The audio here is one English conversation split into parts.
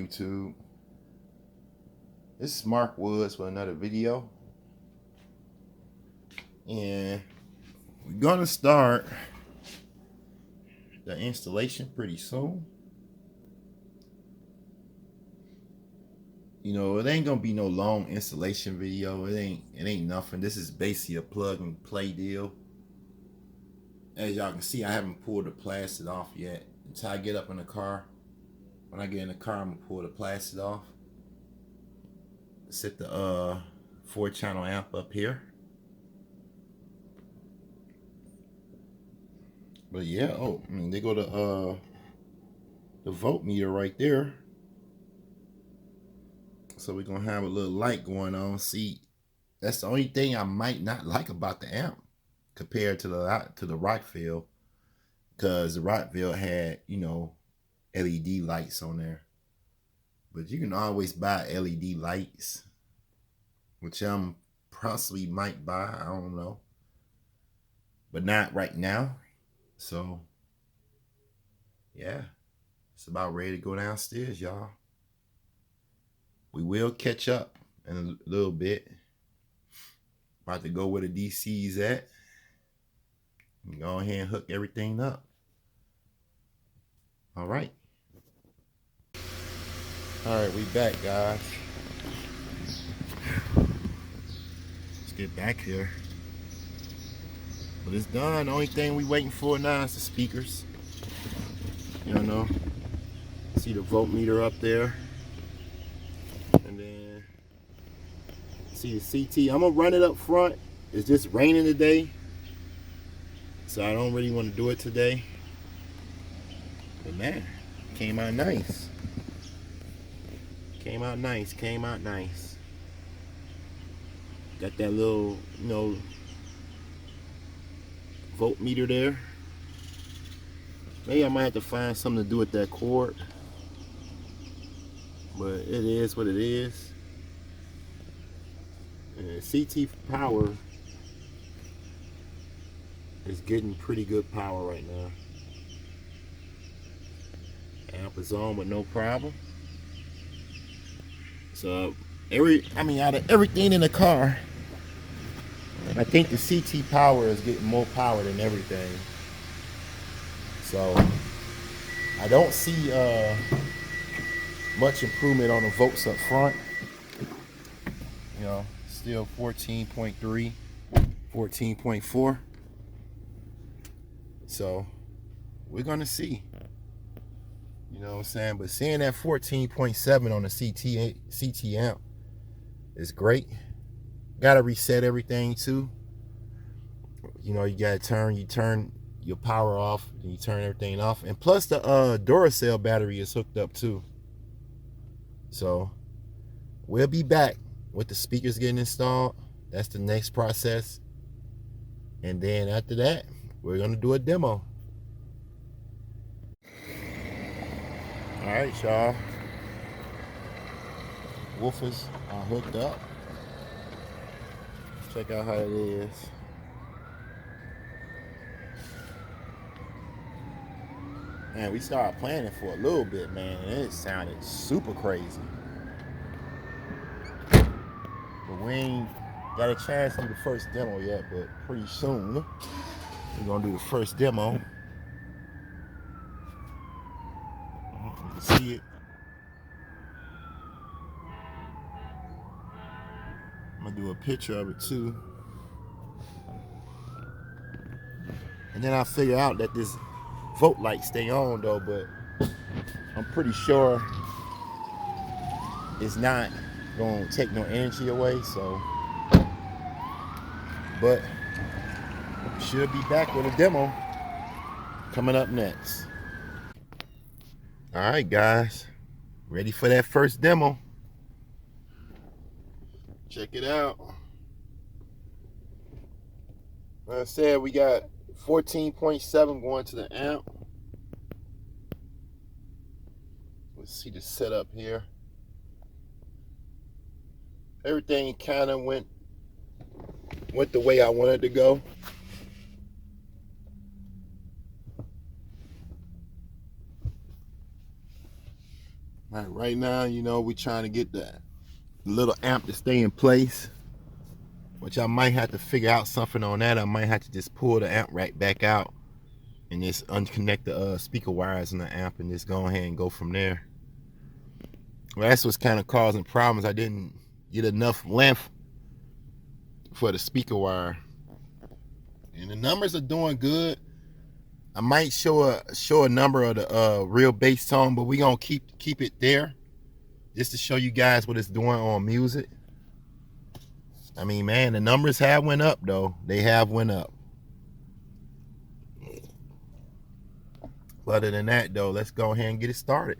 YouTube? This is Mark Woods with another video, and we're gonna start the installation pretty soon. You know, it ain't gonna be no long installation video. It ain't nothing. This is basically a plug and play deal. As y'all can see, I haven't pulled the plastic off yet. Until I get up in the car. When I get in the car, I'm gonna pull the plastic off. Set the 4-channel amp up here. But yeah, they go to the voltmeter right there. So we're gonna have a little light going on. See, that's the only thing I might not like about the amp compared to the Rockville, because the Rockville had, you know, LED lights on there. But you can always buy LED lights, which I'm possibly might buy, I don't know. But not right now. So, yeah. It's about ready to go downstairs, y'all. We will catch up in a little bit. About to go where the DC's at. Go ahead and hook everything up. All right. All right, we back, guys. Let's get back here. But it's done. The only thing we waiting for now is the speakers. You know, see the voltmeter up there. And then see the CT. I'm gonna run it up front. It's just raining today, so I don't really want to do it today. But man, came out nice. Came out nice. Came out nice. Got that little, you know, voltmeter there. Maybe I might have to find something to do with that cord, but it is what it is. And CT power is getting pretty good power right now. Amp is on with no problem. So out of everything in the car, I think the CT power is getting more power than everything. So I don't see much improvement on the volts up front. You know, still 14.3, 14.4. So we're gonna see. You know what I'm saying? But seeing that 14.7 on the CT amp is great. Gotta reset everything too. You know, you turn your power off, and you turn everything off. And plus the Duracell battery is hooked up too. So we'll be back with the speakers getting installed. That's the next process. And then after that, we're gonna do a demo. All right, y'all. Woofers are hooked up. Check out how it is. Man, we started playing it for a little bit, man, and it sounded super crazy. But we ain't got a chance to do the first demo yet, but pretty soon we're gonna do the first demo. You can see it. I'm gonna do a picture of it too. And then I figure out that this volt light stay on though, but I'm pretty sure it's not gonna take no energy away, so. But should be back with a demo coming up next. All right, guys, ready for that first demo. Check it out. Like I said, we got 14.7 going to the amp. Let's see the setup here. Everything kind of went the way I wanted to go. Right now, you know, we're trying to get the little amp to stay in place, which I might have to figure out something on that. I might have to just pull the amp right back out and just unconnect the speaker wires in the amp and just go ahead and go from there. Well, that's what's kind of causing problems. I didn't get enough length for the speaker wire, and the numbers are doing good. I might show a number of the real bass tone, but we're gonna keep it there just to show you guys what it's doing on music. I mean, man, the numbers have went up though. They have went up. But other than that though, let's go ahead and get it started.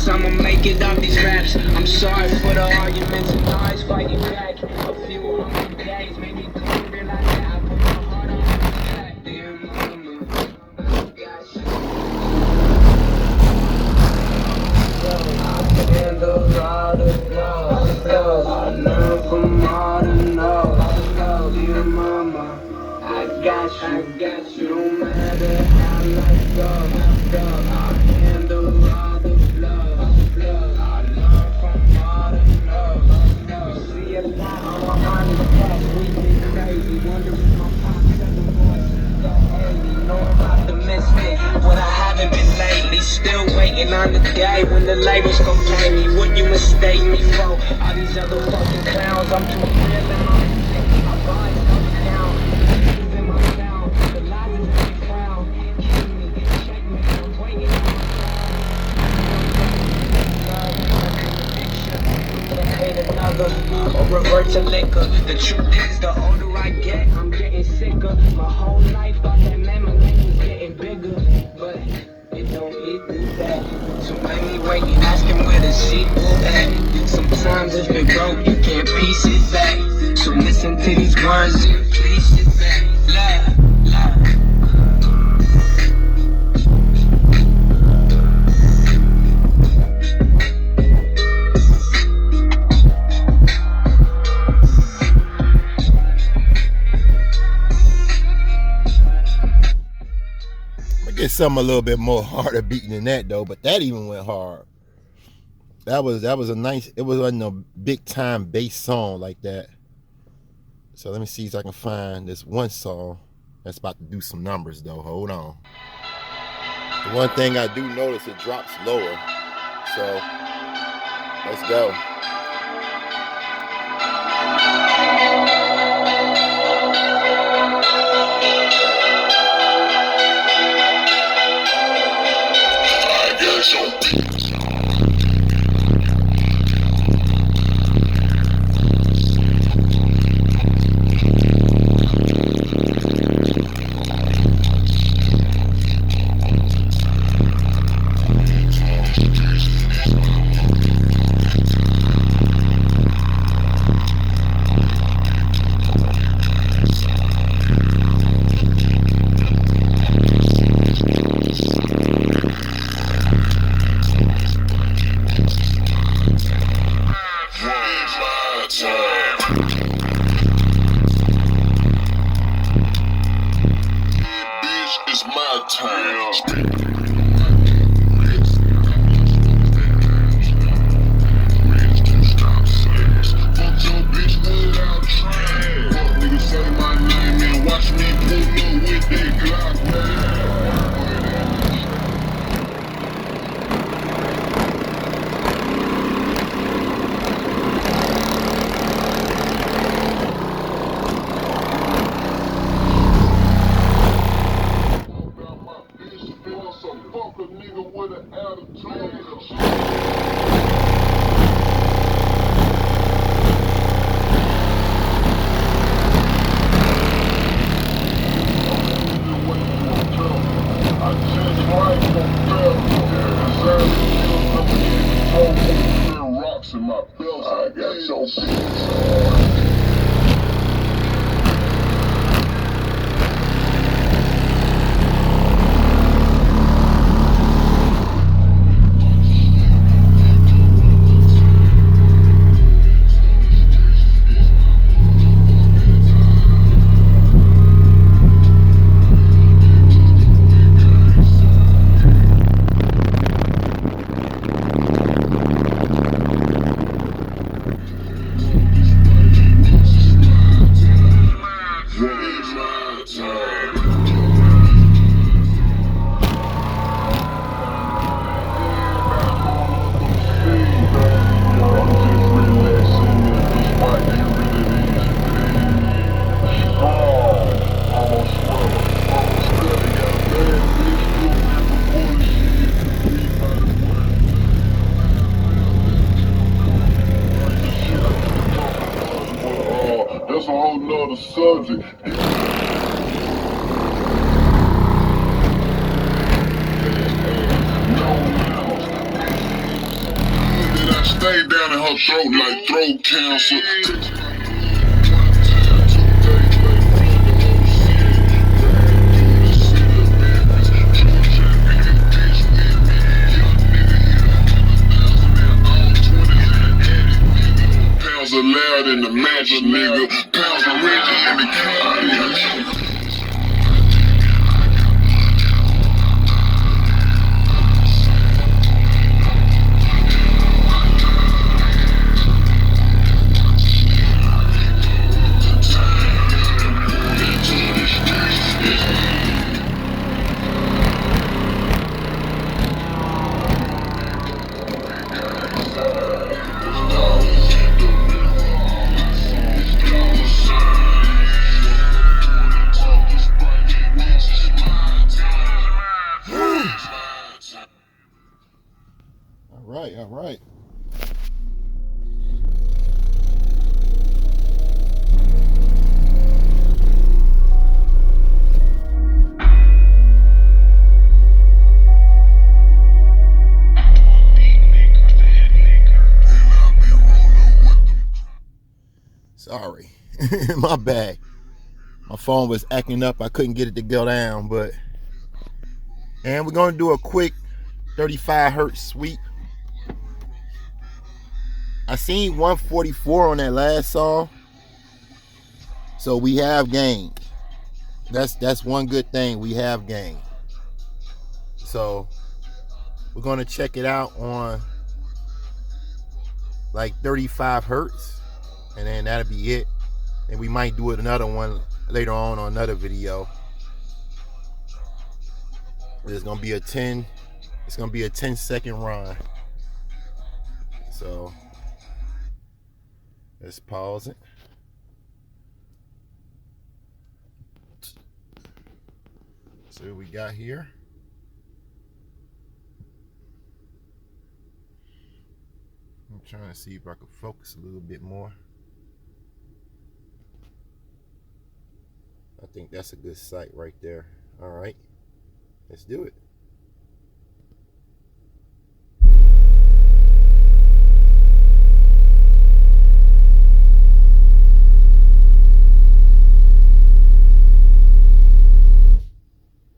I'ma make it off these raps. I'm sorry for the arguments and noise fighting back. A few hundred days made me come realize that I put my heart on the track. Dear mama, got you. I handle all the blows. I learned from all the no's. Dear mama, I got you. No matter how life goes, I handle all the blows. I learned from all the no's. We see a lot on the past. We been crazy, wondering my pops and the voices so early. Know I'm optimistic, but I haven't been lately. Still waiting on the day when the labels gon' play me. What you mistake me for? All these other fucking clowns, I'm too real and I'm sick. My body's coming down. This in my sound. The lies is in the crowd. Kill me, check me, I'm waiting on my hate another or revert to liquor. The truth is, the older I get, I'm getting sicker. My whole life thought that memory was getting bigger, but it don't equal that. So many waiting, asking where the sequel at. Sometimes if it broke, you can't piece it back. So listen to these words and piece it back. Get something a little bit more harder beating than that though, but that even went hard. That was a nice, it wasn't a big time bass song like that. So let me see if I can find this one song that's about to do some numbers though. Hold on. The one thing I do notice, it drops lower. So let's go. In my belt, I got your bitch. That's a whole nother subject. I stayed down in her throat like throat cancer. Pounds allowed in the match, nigga. Pounds are ready in the county. All right. Sorry, my bad. My phone was acting up. I couldn't get it to go down, and we're gonna do a quick 35 hertz sweep. I seen 144 on that last song, so we have gained. That's one good thing, we have gained. So we're gonna check it out on like 35 hertz, and then that'll be it. And we might do it another one later on another video. It's gonna be a 10-second run. So let's pause it. See what we got here. I'm trying to see if I can focus a little bit more. I think that's a good sight right there. All right, let's do it.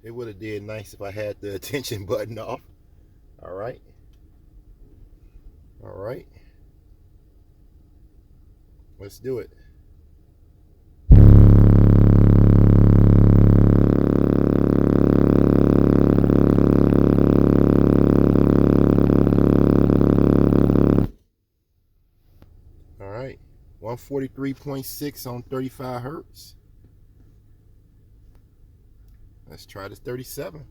It would have did nice if I had the attention button off. All right. All right. Let's do it. All right. 143.6 on 35 hertz. Let's try this 37.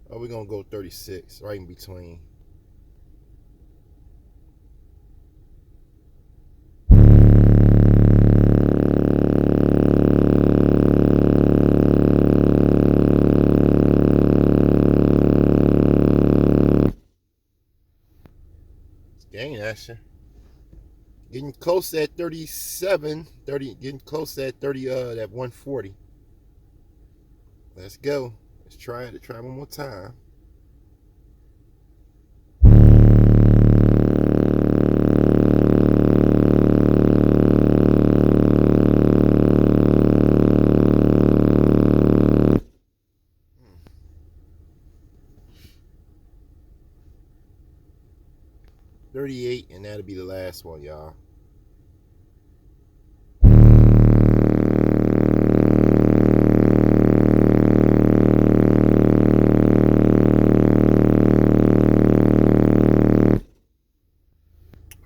Oh, we're gonna go 36, right in between. gain action. Getting close at 37, 30, getting close at 30, that 140. Let's go. Let's try it. Try one more time. $38, and that'll be the last one, y'all.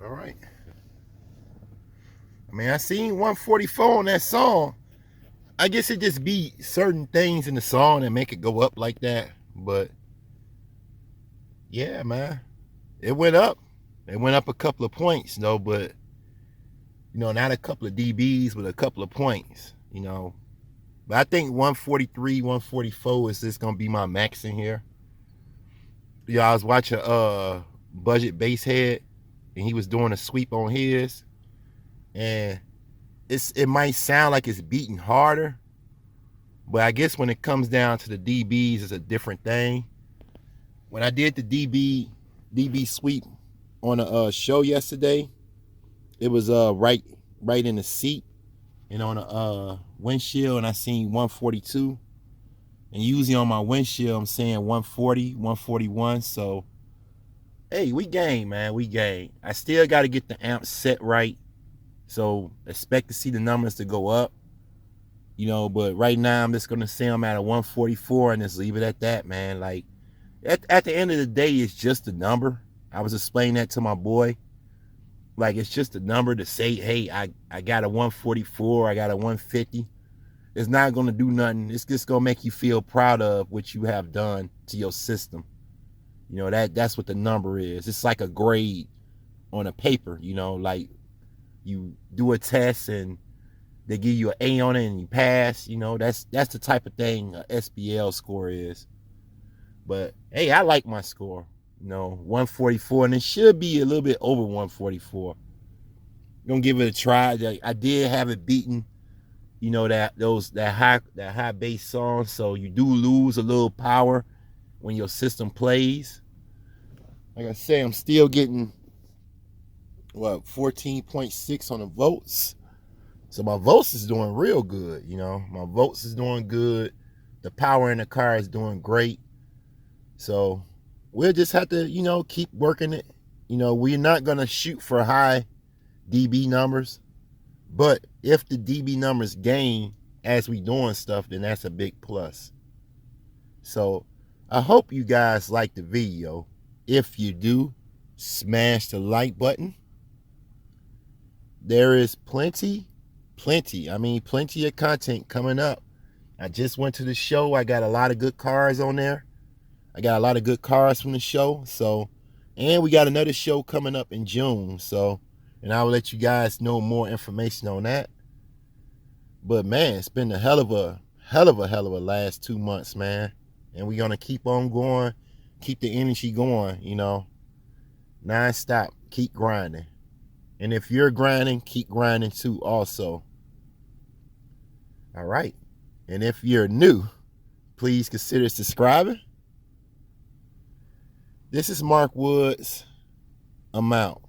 All right. I mean, I seen 144 on that song. I guess it just be certain things in the song that make it go up like that. But yeah, man, it went up. It went up a couple of points, though, but not a couple of dBs, but a couple of points, But I think 143, 144 is just gonna be my max in here. I was watching Budget Basshead, and he was doing a sweep on his, and it might sound like it's beating harder, but I guess when it comes down to the dBs, it's a different thing. When I did the dB sweep on a show yesterday, it was right in the seat and on a windshield, and I seen 142, and usually on my windshield I'm saying 140, 141. So hey, we game, man, we game. I still got to get the amp set right, so expect to see the numbers to go up, but right now I'm just gonna say I'm at a 144 and just leave it at that, man. Like at the end of the day, it's just a number. I was explaining that to my boy. Like, it's just a number to say, hey, I got a 144, I got a 150. It's not going to do nothing. It's just going to make you feel proud of what you have done to your system. That's what the number is. It's like a grade on a paper, like you do a test and they give you an A on it and you pass, that's the type of thing a SBL score is. But hey, I like my score. 144, and it should be a little bit over 144. Gonna give it a try. I did have it beaten, that high bass song, so you do lose a little power when your system plays. Like I say, I'm still getting 14.6 on the votes. So my votes is doing real good, my votes is doing good. The power in the car is doing great. So we'll just have to, keep working it. We're not going to shoot for high dB numbers. But if the dB numbers gain as we doing stuff, then that's a big plus. So I hope you guys like the video. If you do, smash the like button. There is plenty of content coming up. I just went to the show. I got a lot of good cars on there. I got a lot of good cars from the show. And we got another show coming up in June. And I will let you guys know more information on that. But man, it's been a hell of a last 2 months, man. And we're gonna keep on going, keep the energy going, non-stop, keep grinding. And if you're grinding, keep grinding too also. All right. And if you're new, please consider subscribing. This is Mark Woods. I'm out.